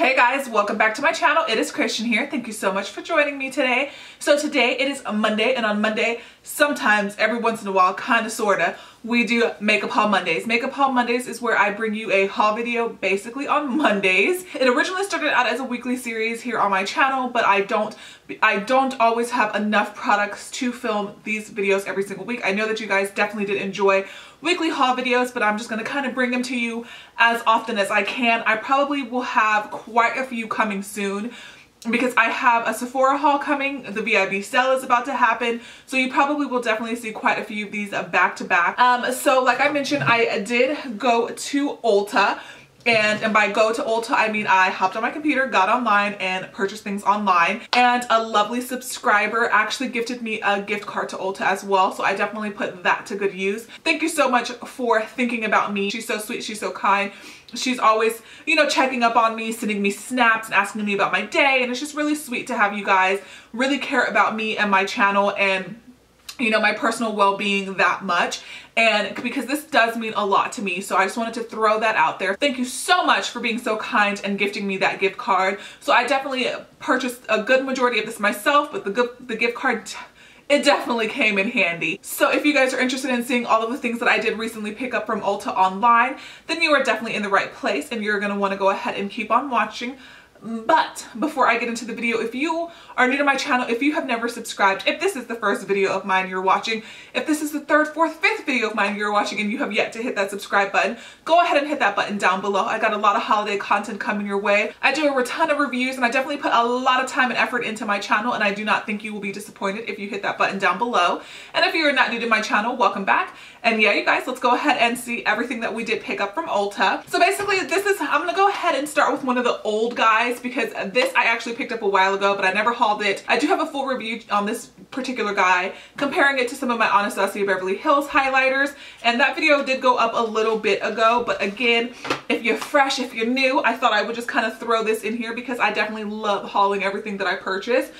Hey guys, welcome back to my channel. It is Christian here. Thank you so much for joining me today. So today it is a Monday, and on Monday, sometimes, every once in a while, kind of, sorta, we do Makeup Haul Mondays. Makeup Haul Mondays is where I bring you a haul video basically on Mondays. It originally started out as a weekly series here on my channel, but I don't always have enough products to film these videos every single week. I know that you guys definitely did enjoy weekly haul videos, but I'm just going to kind of bring them to you as often as I can. I probably will have quite a few coming soon because I have a Sephora haul coming. The VIB sale is about to happen, so you probably will definitely see quite a few of these back to back. So like I mentioned, I did go to Ulta. And by go to Ulta, I mean I hopped on my computer, got online, and purchased things online. And a lovely subscriber actually gifted me a gift card to Ulta as well. So I definitely put that to good use. Thank you so much for thinking about me. She's so sweet. She's so kind. She's always, you know, checking up on me, sending me snaps and asking me about my day. And it's just really sweet to have you guys really care about me and my channel and, you know, my personal well-being that much. And because this does mean a lot to me, so I just wanted to throw that out there. Thank you so much for being so kind and gifting me that gift card. So I definitely purchased a good majority of this myself, but the gift card, it definitely came in handy. So if you guys are interested in seeing all of the things that I did recently pick up from Ulta online, then you are definitely in the right place and you're going to want to go ahead and keep on watching. But before I get into the video, if you are new to my channel, if you have never subscribed, if this is the first video of mine you're watching, if this is the third, fourth, fifth video of mine you're watching and you have yet to hit that subscribe button, go ahead and hit that button down below. I got a lot of holiday content coming your way. I do a ton of reviews and I definitely put a lot of time and effort into my channel, and I do not think you will be disappointed if you hit that button down below. And if you're not new to my channel, welcome back. And yeah, you guys, let's go ahead and see everything that we did pick up from Ulta. So basically I'm gonna go ahead and start with one of the old guys because this I actually picked up a while ago, but I never hauled it. I do have a full review on this particular guy, comparing it to some of my Anastasia Beverly Hills highlighters, and that video did go up a little bit ago. But again, if you're fresh, if you're new, I thought I would just kind of throw this in here because I definitely love hauling everything that I purchase.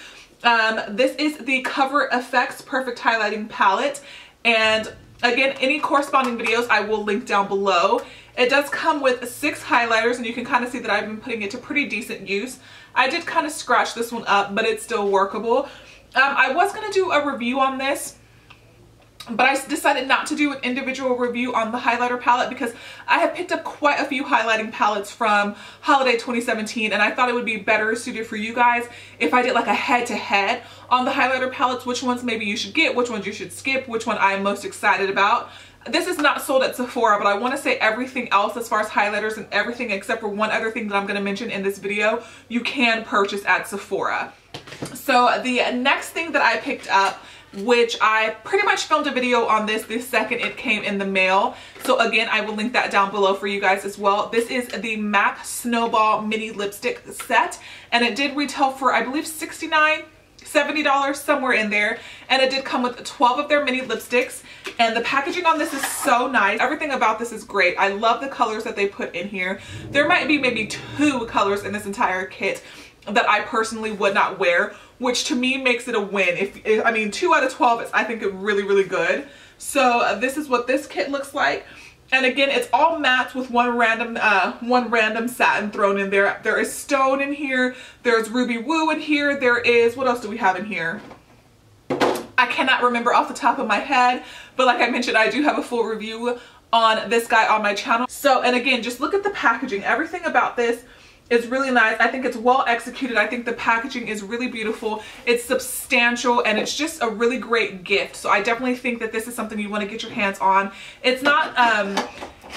This is the Cover FX Perfect Highlighting Palette, and again, any corresponding videos I will link down below. It does come with 6 highlighters, and you can kind of see that I've been putting it to pretty decent use. I did kind of scratch this one up, but it's still workable. I was going to do a review on this, but I decided not to do an individual review on the highlighter palette because I have picked up quite a few highlighting palettes from holiday 2017, and I thought it would be better suited for you guys if I did like a head-to-head on the highlighter palettes, which ones maybe you should get, which ones you should skip, which one I am most excited about. This is not sold at Sephora, but I want to say everything else as far as highlighters and everything except for one other thing that I'm going to mention in this video, you can purchase at Sephora. So the next thing that I picked up, which I pretty much filmed a video on this the second it came in the mail. So again, I will link that down below for you guys as well. This is the MAC Snowball Mini Lipstick Set, and it did retail for, I believe, $69, $70, somewhere in there, and it did come with 12 of their mini lipsticks, and the packaging on this is so nice. Everything about this is great. I love the colors that they put in here. There might be maybe 2 colors in this entire kit that I personally would not wear, which to me makes it a win. I mean 2 out of 12 is, I think, really, really good. So this is what this kit looks like. And again, it's all matte with one random satin thrown in there. There is stone in here. There's ruby woo in here. There is, what else do we have in here? I cannot remember off the top of my head, but like I mentioned, I do have a full review on this guy on my channel. So, and again, just look at the packaging. Everything about this is really nice. I think it's well executed. I think the packaging is really beautiful. It's substantial, and it's just a really great gift. So I definitely think that this is something you want to get your hands on. It's not,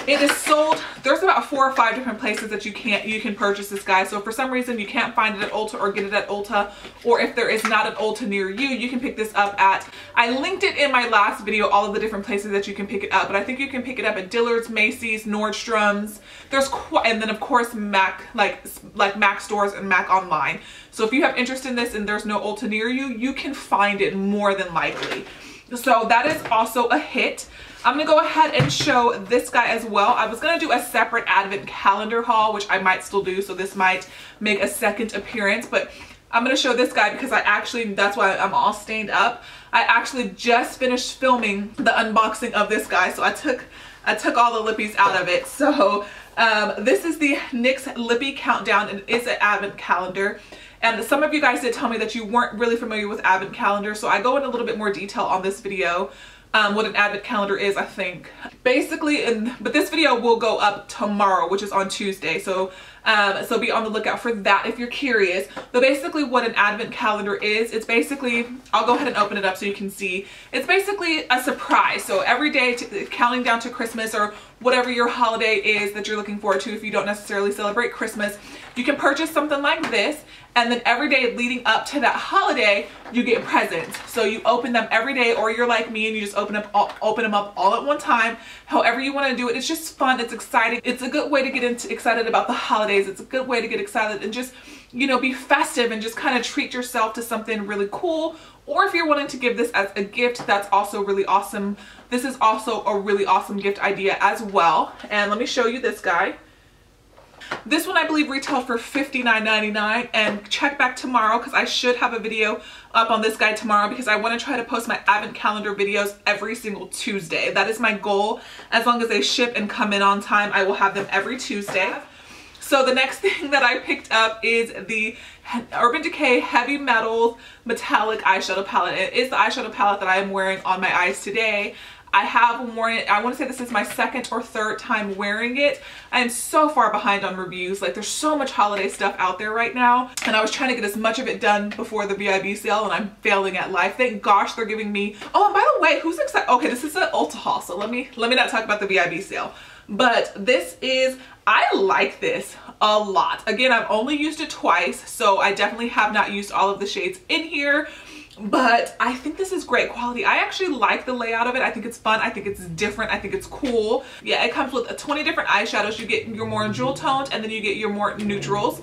it is sold, there's about 4 or 5 different places that you can purchase this guy. So if for some reason you can't find it at Ulta or get it at Ulta, or if there is not an Ulta near you, you can pick this up at, I linked it in my last video, all of the different places that you can pick it up, but I think you can pick it up at Dillard's, Macy's, Nordstrom's, and then of course MAC, like MAC stores and MAC online. So if you have interest in this and there's no Ulta near you, you can find it more than likely. So that is also a hit. I'm gonna go ahead and show this guy as well. I was gonna do a separate advent calendar haul, which I might still do, so this might make a second appearance, but I'm gonna show this guy because that's why I'm all stained up. I actually just finished filming the unboxing of this guy, so I took all the Lippies out of it. So This is the NYX Lippie Countdown, and it is an advent calendar. And some of you guys did tell me that you weren't really familiar with advent calendar, so I go in a little bit more detail on this video. What an advent calendar is, I think. Basically, but this video will go up tomorrow, which is on Tuesday. So be on the lookout for that if you're curious. But basically what an advent calendar is, it's basically, I'll go ahead and open it up so you can see. It's basically a surprise. So every day, counting down to Christmas or whatever your holiday is that you're looking forward to, if you don't necessarily celebrate Christmas, you can purchase something like this. And then every day leading up to that holiday, you get presents. So you open them every day, or you're like me and you just open them up all at one time. However you want to do it. It's just fun. It's exciting. It's a good way to get excited about the holidays. It's a good way to get excited and just, you know, be festive and just kind of treat yourself to something really cool. Or if you're wanting to give this as a gift, that's also really awesome. This is also a really awesome gift idea as well. And let me show you this guy. This one I believe retailed for $59.99, and check back tomorrow because I should have a video up on this guy tomorrow because I want to try to post my advent calendar videos every single Tuesday. That is my goal. As long as they ship and come in on time, I will have them every Tuesday. So the next thing that I picked up is the Urban Decay Heavy Metal Metallic Eyeshadow Palette. It is the eyeshadow palette that I am wearing on my eyes today. I have worn it, I want to say this is my second or third time wearing it. I am so far behind on reviews. Like, there's so much holiday stuff out there right now. And I was trying to get as much of it done before the VIB sale, and I'm failing at life. Thank gosh they're giving me, oh, and by the way, who's excited? Okay, this is an Ulta haul, so let me not talk about the VIB sale. But this is, I like this a lot. Again, I've only used it twice, so I definitely have not used all of the shades in here. But I think this is great quality. I actually like the layout of it. I think it's fun. I think it's different. I think it's cool. Yeah, it comes with 20 different eyeshadows. You get your more jewel toned and then you get your more neutrals.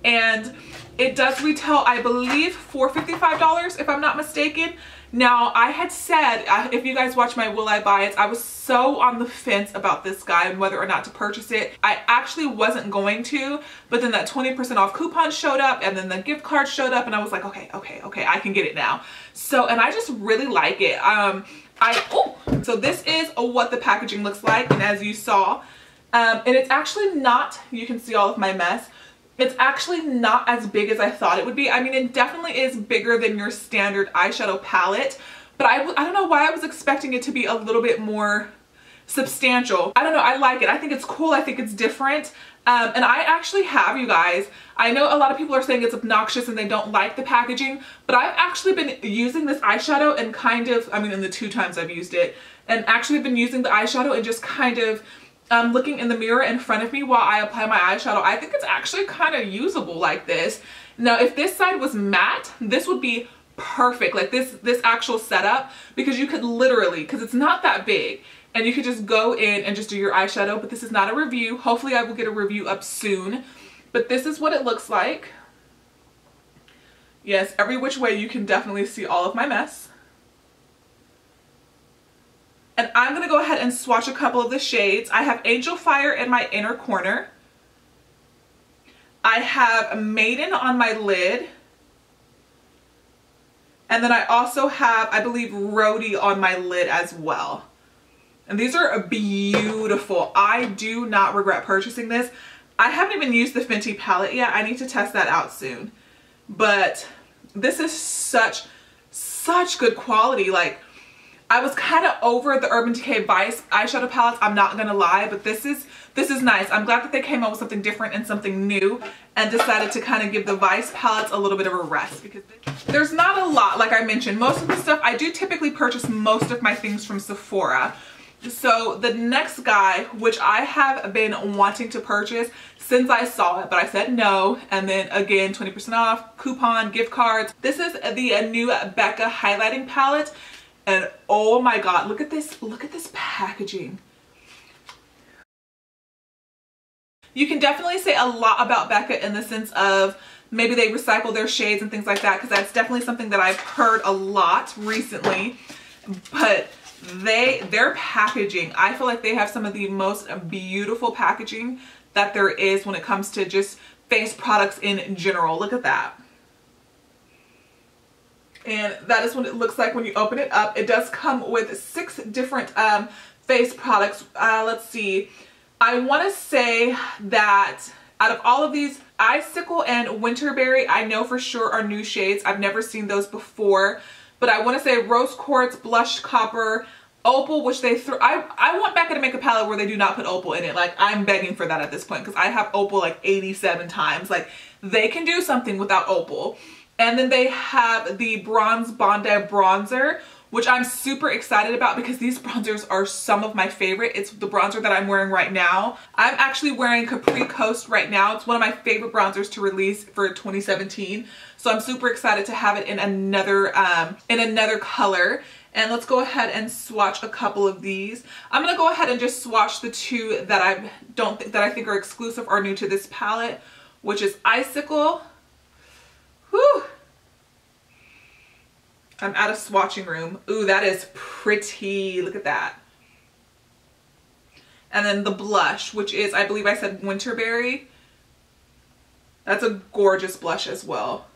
And it does retail, I believe, for $55 if I'm not mistaken. Now, I had said, if you guys watch my Will I Buy It, I was so on the fence about this guy and whether or not to purchase it. I actually wasn't going to, but then that 20% off coupon showed up and then the gift card showed up and I was like, okay, I can get it now. So, and I just really like it. So this is what the packaging looks like, and as you saw, and it's actually not, you can see all of my mess. It's actually not as big as I thought it would be. I mean, it definitely is bigger than your standard eyeshadow palette, but I don't know why I was expecting it to be a little bit more substantial. I don't know, I like it. I think it's cool. I think it's different. And I actually have, you guys, I know a lot of people are saying it's obnoxious and they don't like the packaging, but I've actually been using this eyeshadow and kind of, I mean, in the 2 times I've used it, and actually been using the eyeshadow and just kind of looking in the mirror in front of me while I apply my eyeshadow. I think it's actually kind of usable like this. Now, if this side was matte, this would be perfect. Like this actual setup, because you could literally, because it's not that big, and you could just go in and just do your eyeshadow. But this is not a review. Hopefully I will get a review up soon. But this is what it looks like. Yes, every which way you can definitely see all of my mess. And I'm going to go ahead and swatch a couple of the shades. I have Angel Fire in my inner corner. I have Maiden on my lid. And then I also have, I believe, Rhodey on my lid as well. And these are beautiful. I do not regret purchasing this. I haven't even used the Fenty palette yet. I need to test that out soon. But this is such good quality. Like, I was kind of over the Urban Decay Vice eyeshadow palettes, I'm not gonna lie, but this is nice. I'm glad that they came up with something different and something new and decided to kind of give the Vice palettes a little bit of a rest, because there's not a lot, like I mentioned. Most of the stuff, I do typically purchase most of my things from Sephora. So the next guy, which I have been wanting to purchase since I saw it, but I said no, and then again, 20% off, coupon, gift cards. This is the new Becca highlighting palette. And oh my god, look at this packaging. You can definitely say a lot about Becca in the sense of maybe they recycle their shades and things like that, because that's definitely something that I've heard a lot recently. But their packaging, I feel like they have some of the most beautiful packaging that there is when it comes to just face products in general. Look at that. And that is what it looks like when you open it up. It does come with 6 different face products. Let's see. I want to say that out of all of these, Icicle and Winterberry, I know for sure are new shades. I've never seen those before, but I want to say Rose Quartz, Blush Copper, Opal, which they threw. I want Becca to make a palette where they do not put Opal in it. Like, I'm begging for that at this point because I have Opal like 87 times. Like, they can do something without Opal. And then they have the Bronze Bondi Bronzer, which I'm super excited about because these bronzers are some of my favorite. It's the bronzer that I'm wearing right now. I'm actually wearing Capri Coast right now. It's one of my favorite bronzers to release for 2017. So I'm super excited to have it in another color. And let's go ahead and swatch a couple of these. I'm gonna go ahead and just swatch the two that I think are exclusive or new to this palette, which is Icicle. Whew. I'm out of swatching room. Ooh, that is pretty. Look at that. And then the blush, which is, I believe I said Winterberry. That's a gorgeous blush as well.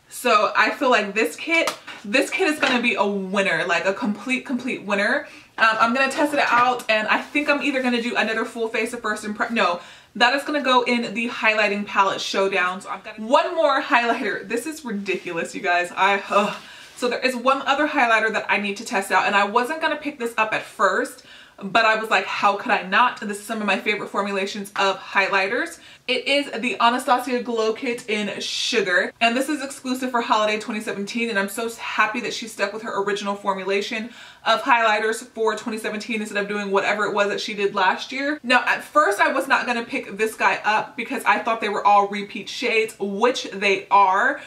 So I feel like this kit is going to be a winner, like a complete winner. I'm going to test it out, and I think I'm either going to do another full face of first impression. No, that is going to go in the highlighting palette showdown. So I've got one more highlighter. This is ridiculous, you guys. So there is one other highlighter that I need to test out, and I wasn't going to pick this up at first, but I was like, how could I not? This is some of my favorite formulations of highlighters. It is the Anastasia Glow Kit in Sugar, and this is exclusive for holiday 2017, and I'm so happy that she stuck with her original formulation of highlighters for 2017 instead of doing whatever it was that she did last year. Now, at first I was not going to pick this guy up because I thought they were all repeat shades, which they are,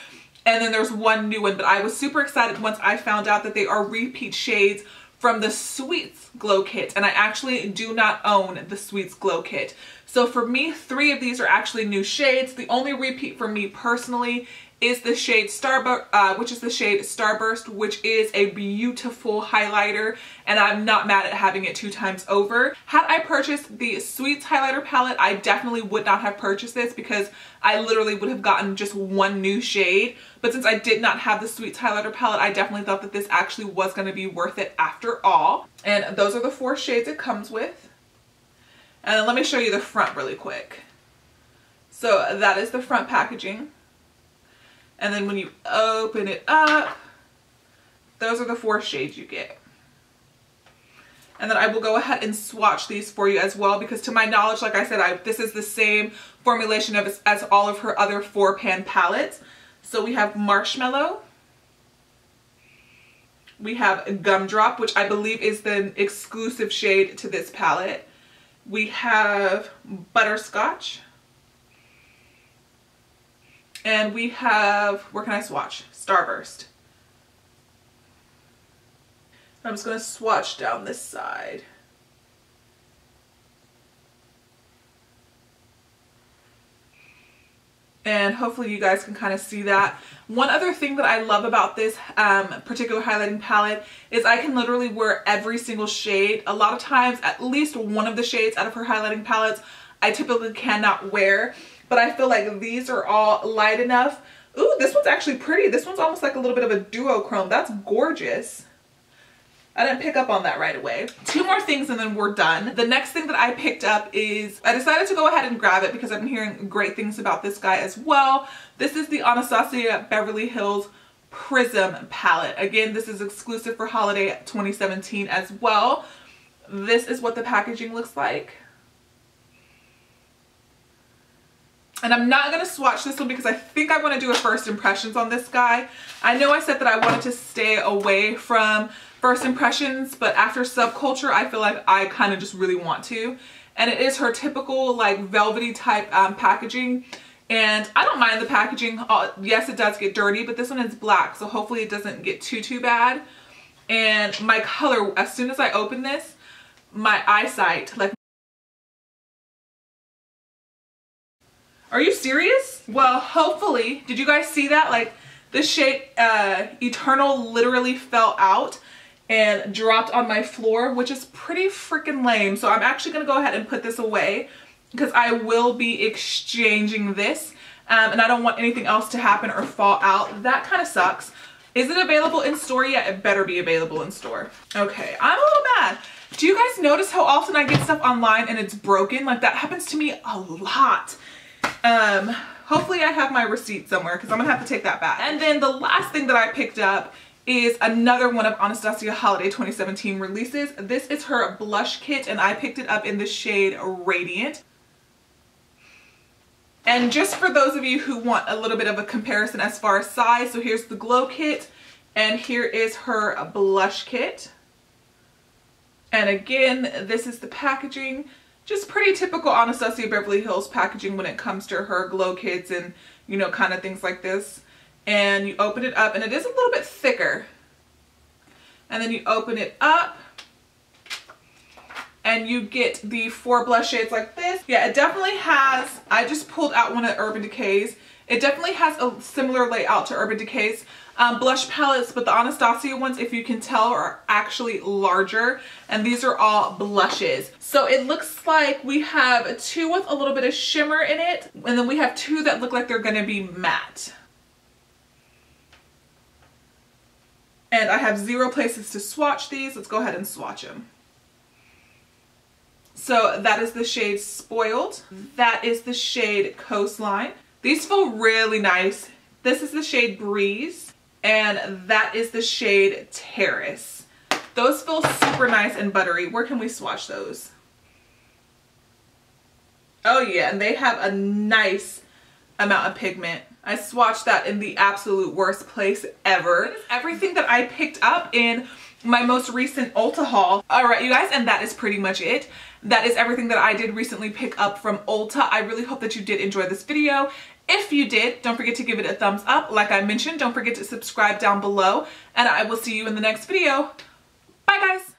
and then there's one new one, but I was super excited once I found out that they are repeat shades from the Sweets Glow Kit, and I actually do not own the Sweets Glow Kit. So for me, 3 of these are actually new shades. The only repeat for me personally is the shade Starburst, which is a beautiful highlighter, and I'm not mad at having it 2 times over. Had I purchased the Sweets highlighter palette, I definitely would not have purchased this because I literally would have gotten just 1 new shade. But since I did not have the Sweets highlighter palette, I definitely thought that this actually was going to be worth it after all. And those are the 4 shades it comes with. And then let me show you the front really quick. So that is the front packaging. And then when you open it up, those are the 4 shades you get. And then I will go ahead and swatch these for you as well because to my knowledge, like I said, this is the same formulation as all of her other 4-pan palettes. So we have Marshmallow. We have Gumdrop, which I believe is the exclusive shade to this palette. We have Butterscotch. And we have, where can I swatch? Starburst. I'm just going to swatch down this side. And hopefully you guys can kind of see that. One other thing that I love about this particular highlighting palette is I can literally wear every single shade. A lot of times, at least one of the shades out of her highlighting palettes, I typically cannot wear. But I feel like these are all light enough. Ooh, this one's actually pretty. This one's almost like a little bit of a duochrome. That's gorgeous. I didn't pick up on that right away. 2 more things and then we're done. The next thing that I picked up is, I decided to go ahead and grab it because I've been hearing great things about this guy as well. This is the Anastasia Beverly Hills Prism palette. Again, this is exclusive for holiday 2017 as well. This is what the packaging looks like. And I'm not going to swatch this one because I think I want to do a first impressions on this guy. I know I said that I wanted to stay away from first impressions, but after Subculture, I feel like I kind of just really want to. And it is her typical like velvety type packaging. And I don't mind the packaging. Yes, it does get dirty, but this one is black, so hopefully it doesn't get too bad. And my color, as soon as I open this, my eyesight, like, are you serious? Well, hopefully, did you guys see that? Like, this shade Eternal literally fell out and dropped on my floor, which is pretty freaking lame. So I'm actually gonna go ahead and put this away because I will be exchanging this and I don't want anything else to happen or fall out. That kind of sucks. Is it available in store yet? It better be available in store. Okay, I'm a little mad. Do you guys notice how often I get stuff online and it's broken? Like that happens to me a lot. Hopefully I have my receipt somewhere because I'm gonna have to take that back. And then the last thing that I picked up is another one of Anastasia Holiday 2017 releases. This is her blush kit and I picked it up in the shade Radiant. And just for those of you who want a little bit of a comparison as far as size, so here's the glow kit and here is her blush kit. And again, this is the packaging. Just pretty typical Anastasia Beverly Hills packaging when it comes to her glow kits and, you know, kind of things like this. And you open it up and it is a little bit thicker. And then you open it up and you get the 4 blush shades like this. Yeah, it definitely has, I just pulled out one of Urban Decay's. It definitely has a similar layout to Urban Decay's blush palettes, but the Anastasia ones, if you can tell, are actually larger, and these are all blushes. So it looks like we have 2 with a little bit of shimmer in it, and then we have 2 that look like they're gonna be matte. And I have 0 places to swatch these. Let's go ahead and swatch them. So that is the shade Spoiled. That is the shade Coastline. These feel really nice. This is the shade Breeze. And that is the shade Terrace. Those feel super nice and buttery. Where can we swatch those? Oh yeah, and they have a nice amount of pigment. I swatched that in the absolute worst place ever. That is everything that I picked up in my most recent Ulta haul. All right, you guys, and that is pretty much it. That is everything that I did recently pick up from Ulta. I really hope that you did enjoy this video. If you did, don't forget to give it a thumbs up. Like I mentioned, don't forget to subscribe down below, and I will see you in the next video. Bye guys.